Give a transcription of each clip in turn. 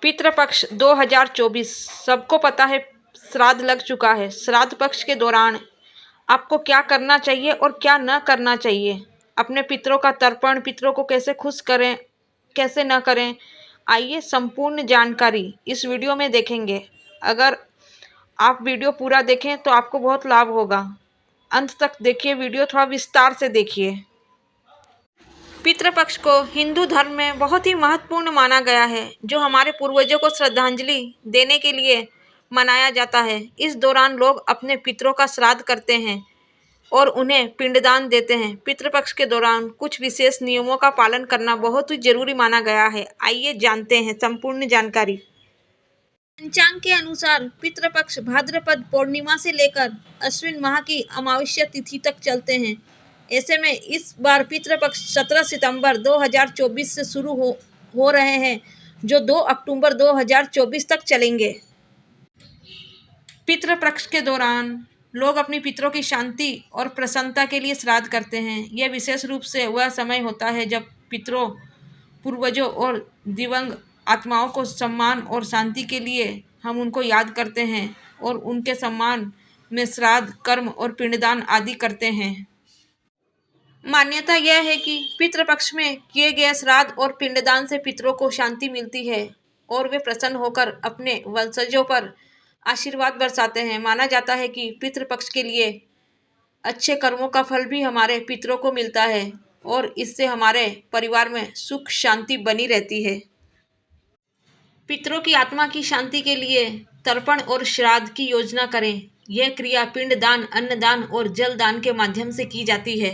पितृपक्ष 2024 सबको पता है श्राद्ध लग चुका है। श्राद्ध पक्ष के दौरान आपको क्या करना चाहिए और क्या न करना चाहिए, अपने पितरों का तर्पण, पितरों को कैसे खुश करें, कैसे न करें, आइए संपूर्ण जानकारी इस वीडियो में देखेंगे। अगर आप वीडियो पूरा देखें तो आपको बहुत लाभ होगा। अंत तक देखिए वीडियो, थोड़ा विस्तार से देखिए। पितृपक्ष को हिंदू धर्म में बहुत ही महत्वपूर्ण माना गया है, जो हमारे पूर्वजों को श्रद्धांजलि देने के लिए मनाया जाता है। इस दौरान लोग अपने पितरों का श्राद्ध करते हैं और उन्हें पिंडदान देते हैं। पितृपक्ष के दौरान कुछ विशेष नियमों का पालन करना बहुत ही जरूरी माना गया है। आइए जानते हैं संपूर्ण जानकारी। पंचांग के अनुसार पितृपक्ष भाद्रपद पूर्णिमा से लेकर अश्विन माह की अमावस्या तिथि तक चलते हैं। ऐसे में इस बार पितृपक्ष 17 सितंबर 2024 से शुरू हो रहे हैं, जो 2 अक्टूबर 2024 तक चलेंगे। पितृपक्ष के दौरान लोग अपनी पितरों की शांति और प्रसन्नता के लिए श्राद्ध करते हैं। यह विशेष रूप से वह समय होता है जब पितरों, पूर्वजों और दिवंगत आत्माओं को सम्मान और शांति के लिए हम उनको याद करते हैं और उनके सम्मान में श्राद्ध, कर्म और पिंडदान आदि करते हैं। मान्यता यह है कि पितृपक्ष में किए गए श्राद्ध और पिंडदान से पितरों को शांति मिलती है और वे प्रसन्न होकर अपने वंशजों पर आशीर्वाद बरसाते हैं। माना जाता है कि पितृपक्ष के लिए अच्छे कर्मों का फल भी हमारे पितरों को मिलता है और इससे हमारे परिवार में सुख शांति बनी रहती है। पितरों की आत्मा की शांति के लिए तर्पण और श्राद्ध की योजना करें। यह क्रिया पिंडदान, अन्नदान और जलदान के माध्यम से की जाती है।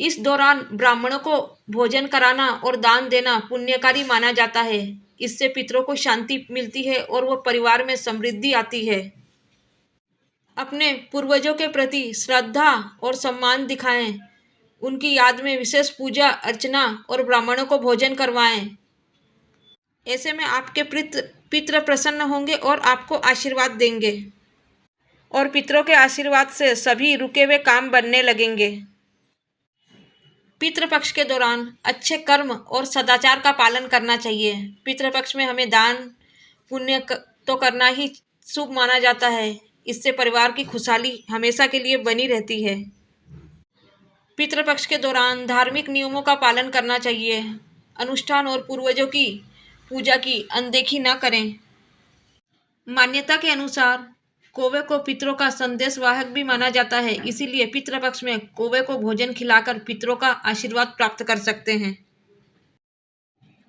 इस दौरान ब्राह्मणों को भोजन कराना और दान देना पुण्यकारी माना जाता है। इससे पितरों को शांति मिलती है और वह परिवार में समृद्धि आती है। अपने पूर्वजों के प्रति श्रद्धा और सम्मान दिखाएं, उनकी याद में विशेष पूजा अर्चना और ब्राह्मणों को भोजन करवाएं। ऐसे में आपके पितृ प्रसन्न होंगे और आपको आशीर्वाद देंगे और पितरों के आशीर्वाद से सभी रुके हुए काम बनने लगेंगे। पितृपक्ष के दौरान अच्छे कर्म और सदाचार का पालन करना चाहिए। पितृपक्ष में हमें दान पुण्य तो करना ही शुभ माना जाता है। इससे परिवार की खुशहाली हमेशा के लिए बनी रहती है। पितृपक्ष के दौरान धार्मिक नियमों का पालन करना चाहिए। अनुष्ठान और पूर्वजों की पूजा की अनदेखी न करें। मान्यता के अनुसार कौवे को पितरों का संदेश वाहक भी माना जाता है, इसीलिए पितृपक्ष में कौवे को भोजन खिलाकर पितरों का आशीर्वाद प्राप्त कर सकते हैं।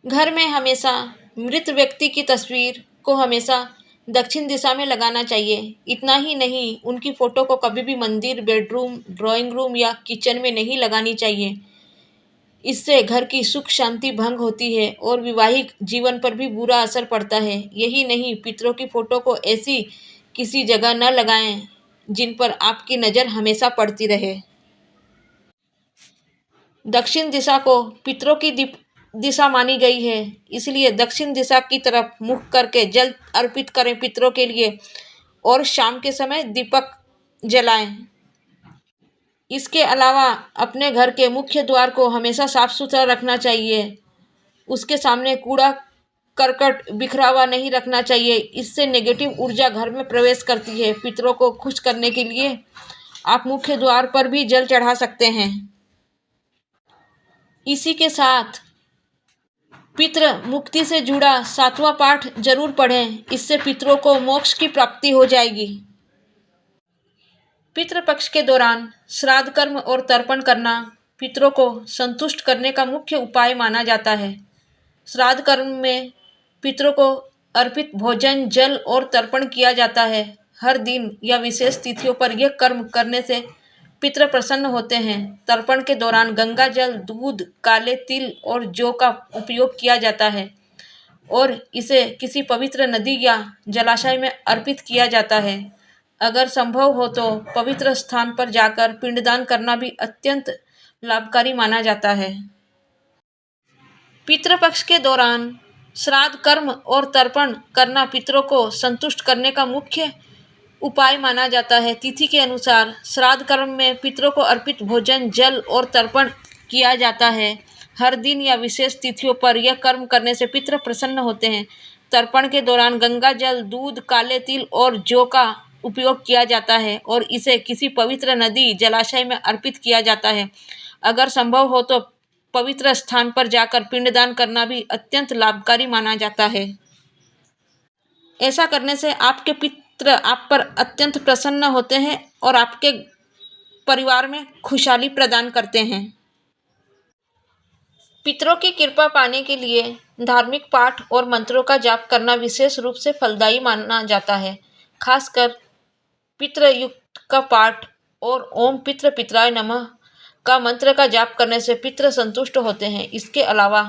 घर में हमेशा मृत व्यक्ति की तस्वीर को हमेशा दक्षिण दिशा में लगाना चाहिए। इतना ही नहीं, उनकी फोटो को कभी भी मंदिर, बेडरूम, ड्राइंग रूम या किचन में नहीं लगानी चाहिए। इससे घर की सुख शांति भंग होती है और वैवाहिक जीवन पर भी बुरा असर पड़ता है। यही नहीं, पितरों की फोटो को ऐसी किसी जगह न लगाएं जिन पर आपकी नज़र हमेशा पड़ती रहे। दक्षिण दिशा को पितरों की दिशा मानी गई है, इसलिए दक्षिण दिशा की तरफ मुख करके जल अर्पित करें पितरों के लिए और शाम के समय दीपक जलाएं। इसके अलावा अपने घर के मुख्य द्वार को हमेशा साफ सुथरा रखना चाहिए। उसके सामने कूड़ा करकट बिखरा हुआ नहीं रखना चाहिए। इससे नेगेटिव ऊर्जा घर में प्रवेश करती है। पितरों को खुश करने के लिए आप मुख्य द्वार पर भी जल चढ़ा सकते हैं। इसी के साथ पितृ मुक्ति से जुड़ा 7वां पाठ जरूर पढ़ें। इससे पितरों को मोक्ष की प्राप्ति हो जाएगी। पितृपक्ष के दौरान श्राद्ध कर्म और तर्पण करना पितरों को संतुष्ट करने का मुख्य उपाय माना जाता है। श्राद्ध कर्म में पितरों को अर्पित भोजन, जल और तर्पण किया जाता है। हर दिन या विशेष तिथियों पर यह कर्म करने से पितृ प्रसन्न होते हैं। तर्पण के दौरान गंगा जल, दूध, काले तिल और जौ का उपयोग किया जाता है और इसे किसी पवित्र नदी या जलाशय में अर्पित किया जाता है। अगर संभव हो तो पवित्र स्थान पर जाकर पिंडदान करना भी अत्यंत लाभकारी माना जाता है। पितृपक्ष के दौरान श्राद्ध कर्म और तर्पण करना पितरों को संतुष्ट करने का मुख्य उपाय माना जाता है। तिथि के अनुसार श्राद्ध कर्म में पितरों को अर्पित भोजन, जल और तर्पण किया जाता है। हर दिन या विशेष तिथियों पर यह कर्म करने से पितृ प्रसन्न होते हैं। तर्पण के दौरान गंगा जल, दूध, काले तिल और जौ का उपयोग किया जाता है और इसे किसी पवित्र नदी, जलाशय में अर्पित किया जाता है। अगर संभव हो तो पवित्र स्थान पर जाकर पिंडदान करना भी अत्यंत लाभकारी माना जाता है। ऐसा करने से आपके पितृ आप पर अत्यंत प्रसन्न होते हैं और आपके परिवार में खुशहाली प्रदान करते हैं। पितरों की कृपा पाने के लिए धार्मिक पाठ और मंत्रों का जाप करना विशेष रूप से फलदायी माना जाता है। खासकर पितृयुक्त का पाठ और ओम पितृ पितराय नमः का मंत्र का जाप करने से पितृ संतुष्ट होते हैं। इसके अलावा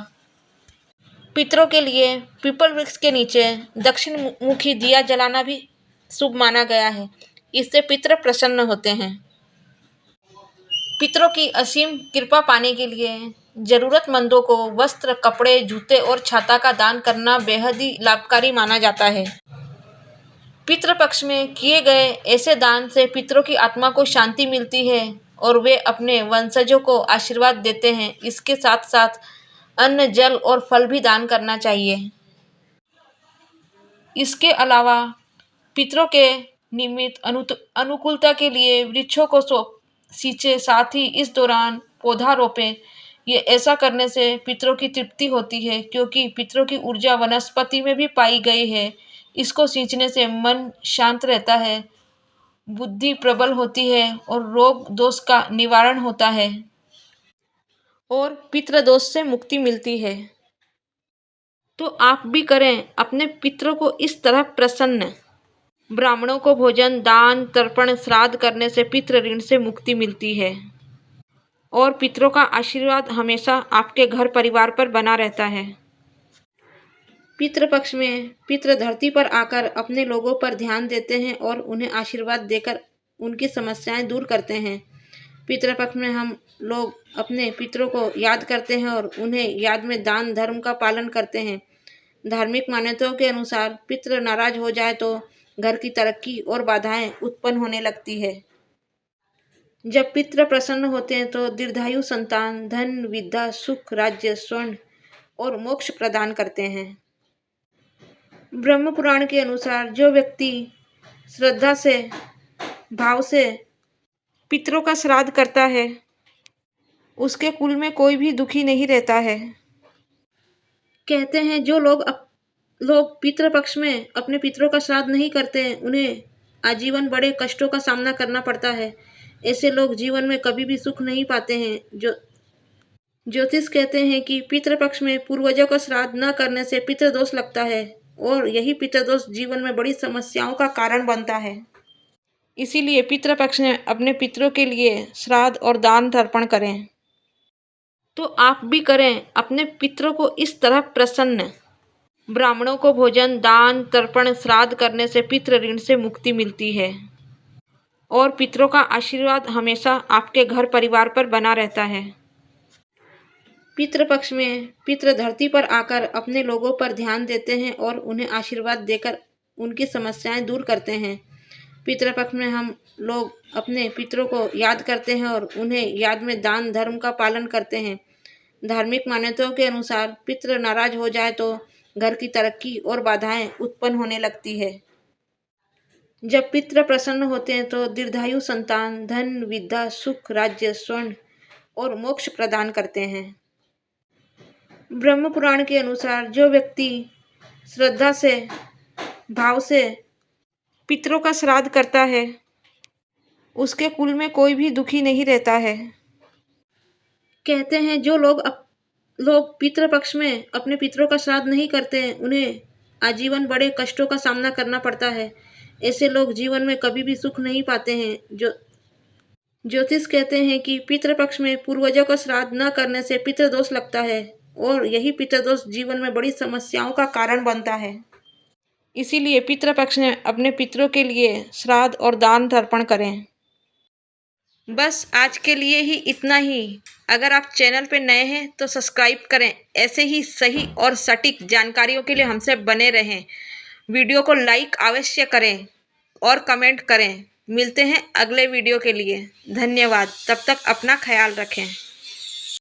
पितरों के लिए पीपल वृक्ष के नीचे दक्षिण मुखी दिया जलाना भी शुभ माना गया है। इससे पितृ प्रसन्न होते हैं। पितरों की असीम कृपा पाने के लिए जरूरतमंदों को वस्त्र, कपड़े, जूते और छाता का दान करना बेहद ही लाभकारी माना जाता है। पितृपक्ष में किए गए ऐसे दान से पितरों की आत्मा को शांति मिलती है और वे अपने वंशजों को आशीर्वाद देते हैं। इसके साथ साथ अन्न, जल और फल भी दान करना चाहिए। इसके अलावा पितरों के निमित्त अनुकूलता के लिए वृक्षों को सींचे, साथ ही इस दौरान पौधा रोपें। ये ऐसा करने से पितरों की तृप्ति होती है क्योंकि पितरों की ऊर्जा वनस्पति में भी पाई गई है। इसको सींचने से मन शांत रहता है, बुद्धि प्रबल होती है और रोग दोष का निवारण होता है और पितृदोष से मुक्ति मिलती है। तो आप भी करें अपने पितरों को इस तरह प्रसन्न। ब्राह्मणों को भोजन, दान, तर्पण, श्राद्ध करने से पितृ ऋण से मुक्ति मिलती है और पितरों का आशीर्वाद हमेशा आपके घर परिवार पर बना रहता है। पितृपक्ष में पितृ धरती पर आकर अपने लोगों पर ध्यान देते हैं और उन्हें आशीर्वाद देकर उनकी समस्याएं दूर करते हैं। पितृपक्ष में हम लोग अपने पितरों को याद करते हैं और उन्हें याद में दान धर्म का पालन करते हैं। धार्मिक मान्यताओं के अनुसार पितृ नाराज हो जाए तो घर की तरक्की और बाधाएं उत्पन्न होने लगती है। जब पितृ प्रसन्न होते हैं तो दीर्घायु, संतान, धन, विद्या, सुख, राज्य, स्वर्ण और मोक्ष प्रदान करते हैं। ब्रह्म पुराण के अनुसार जो व्यक्ति श्रद्धा से, भाव से पितरों का श्राद्ध करता है उसके कुल में कोई भी दुखी नहीं रहता है। कहते हैं जो लोग पितृपक्ष में अपने पितरों का श्राद्ध नहीं करते हैं उन्हें आजीवन बड़े कष्टों का सामना करना पड़ता है। ऐसे लोग जीवन में कभी भी सुख नहीं पाते हैं। ज्योतिष कहते हैं कि पितृपक्ष में पूर्वजों का श्राद्ध न करने से पितृदोष लगता है और यही पितृदोष जीवन में बड़ी समस्याओं का कारण बनता है। इसीलिए पितृपक्ष में अपने पितरों के लिए श्राद्ध और दान तर्पण करें। तो आप भी करें अपने पितरों को इस तरह प्रसन्न। ब्राह्मणों को भोजन, दान, तर्पण, श्राद्ध करने से पितृ ऋण से मुक्ति मिलती है और पितरों का आशीर्वाद हमेशा आपके घर परिवार पर बना रहता है। पितृपक्ष में पितृ धरती पर आकर अपने लोगों पर ध्यान देते हैं और उन्हें आशीर्वाद देकर उनकी समस्याएं दूर करते हैं। पितृपक्ष में हम लोग अपने पितरों को याद करते हैं और उन्हें याद में दान धर्म का पालन करते हैं। धार्मिक मान्यताओं के अनुसार पितृ नाराज हो जाए तो घर की तरक्की और बाधाएं उत्पन्न होने लगती है। जब पितृ प्रसन्न होते हैं तो दीर्घायु, संतान, धन, विद्या, सुख, राज्य, स्वर्ण और मोक्ष प्रदान करते हैं। ब्रह्म पुराण के अनुसार जो व्यक्ति श्रद्धा से, भाव से पितरों का श्राद्ध करता है उसके कुल में कोई भी दुखी नहीं रहता है। कहते हैं जो लोग पितृपक्ष में अपने पितरों का श्राद्ध नहीं करते हैं उन्हें आजीवन बड़े कष्टों का सामना करना पड़ता है। ऐसे लोग जीवन में कभी भी सुख नहीं पाते हैं। ज्योतिष कहते हैं कि पितृपक्ष में पूर्वजों का श्राद्ध न करने से पितृदोष लगता है और यही पितृदोष जीवन में बड़ी समस्याओं का कारण बनता है। इसीलिए पितृपक्ष में अपने पितरों के लिए श्राद्ध और दान तर्पण करें। बस आज के लिए ही इतना ही। अगर आप चैनल पर नए हैं तो सब्सक्राइब करें। ऐसे ही सही और सटीक जानकारियों के लिए हमसे बने रहें। वीडियो को लाइक अवश्य करें और कमेंट करें। मिलते हैं अगले वीडियो के लिए। धन्यवाद। तब तक अपना ख्याल रखें।